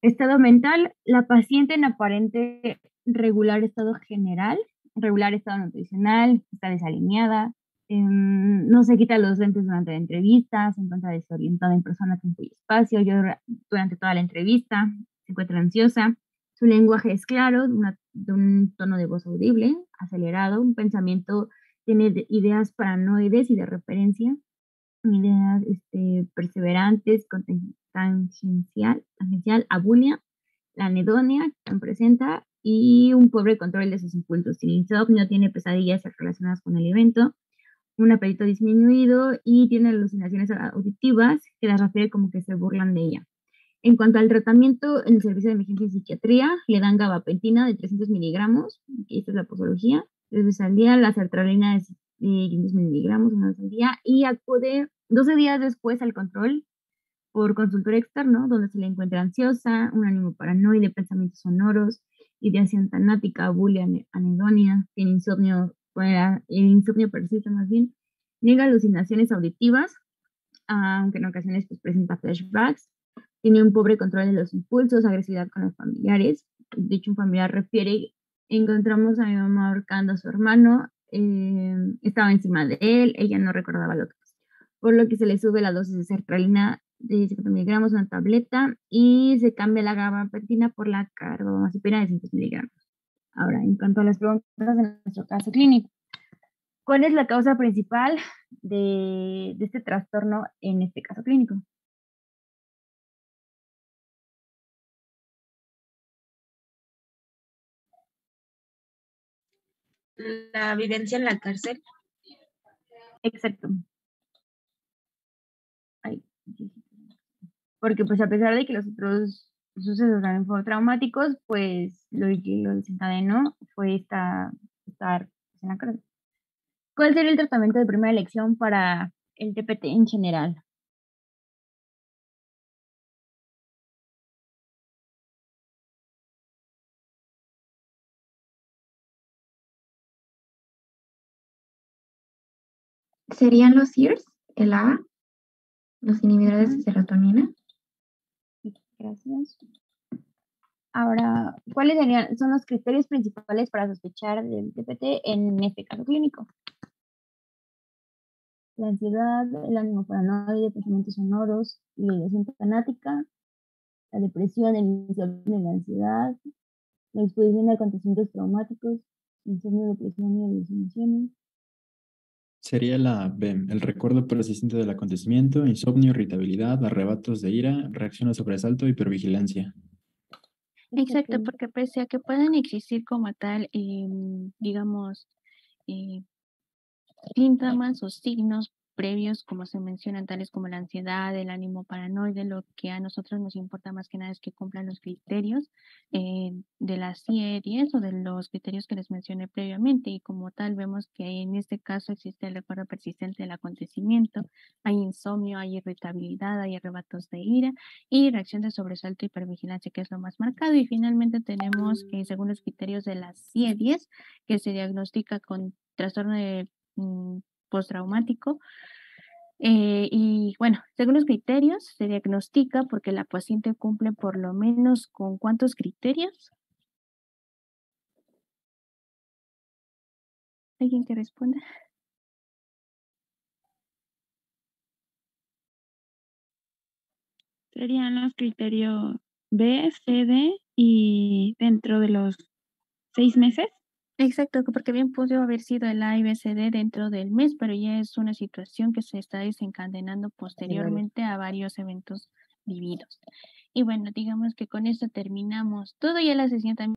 Estado mental, la paciente en aparente regular estado general, regular estado nutricional, está desalineada, no se quita los lentes durante la entrevista, se encuentra desorientada en persona, tiempo y espacio, llora durante toda la entrevista, se encuentra ansiosa, su lenguaje es claro, de un tono de voz audible, acelerado, un pensamiento, tiene ideas paranoides y de referencia, ideas perseverantes, tangencial, abulia, la anedonia que presenta y un pobre control de sus impulsos. Tiene insomnio, tiene pesadillas relacionadas con el evento, un apetito disminuido y tiene alucinaciones auditivas que las refiere como que se burlan de ella. En cuanto al tratamiento en el servicio de emergencia y psiquiatría, le dan gabapentina de 300 miligramos, que esta es la posología, 3 veces al día, la sertralina de 500 miligramos una vez al día, y acude 12 días después al control por consultor externo, donde se le encuentra ansiosa, un ánimo paranoide, pensamientos sonoros, ideación tanática, bulia, anedonia, tiene insomnio, el insomnio persiste más bien, niega alucinaciones auditivas, aunque en ocasiones pues, presenta flashbacks, tiene un pobre control de los impulsos, agresividad con los familiares. De hecho, un familiar refiere, encontramos a mi mamá ahorcando a su hermano, estaba encima de él, ella no recordaba lo que pasó, por lo que se le sube la dosis de sertralina de 50 miligramos, una tableta, y se cambia la gabapentina por la carbamazepina de 100 miligramos. Ahora, en cuanto a las preguntas de nuestro caso clínico, ¿cuál es la causa principal de este trastorno en este caso clínico? La vivencia en la cárcel. Exacto. Ay, porque pues a pesar de que los otros sucesos también fueron traumáticos, pues lo que lo desencadenó fue estar en la cárcel. ¿Cuál sería el tratamiento de primera elección para el TPT en general? ¿Serían los SIRS, el A, los inhibidores de serotonina? Gracias. Ahora, ¿cuáles son los criterios principales para sospechar del TPT en este caso clínico? La ansiedad, el ánimo paranoide, pensamientos sonoros, la ideación tanática, la depresión, el insomnio, la ansiedad, la exposición a acontecimientos traumáticos, insomnio, depresión y alucinaciones. Sería la B, el recuerdo persistente del acontecimiento, insomnio, irritabilidad, arrebatos de ira, reacción a sobresalto, hipervigilancia. Exacto, porque pese a que puedan existir como tal, digamos, síntomas o signos previos, como se mencionan, tales como la ansiedad, el ánimo paranoide. Lo que a nosotros nos importa más que nada es que cumplan los criterios de la CIE-10 o de los criterios que les mencioné previamente, y como tal vemos que en este caso existe el recuerdo persistente del acontecimiento, hay insomnio, hay irritabilidad, hay arrebatos de ira y reacción de sobresalto y hipervigilancia, que es lo más marcado. Y finalmente tenemos que, según los criterios de la CIE-10, que se diagnostica con trastorno de postraumático. Y bueno, según los criterios, se diagnostica porque la paciente cumple por lo menos con ¿cuántos criterios? ¿Alguien que responda? Serían los criterios B, C, D y dentro de los 6 meses. Exacto, porque bien pudo haber sido el A y B, C, D dentro del mes, pero ya es una situación que se está desencadenando posteriormente a varios eventos vividos. Y bueno, digamos que con esto terminamos todo, ya la sesión también.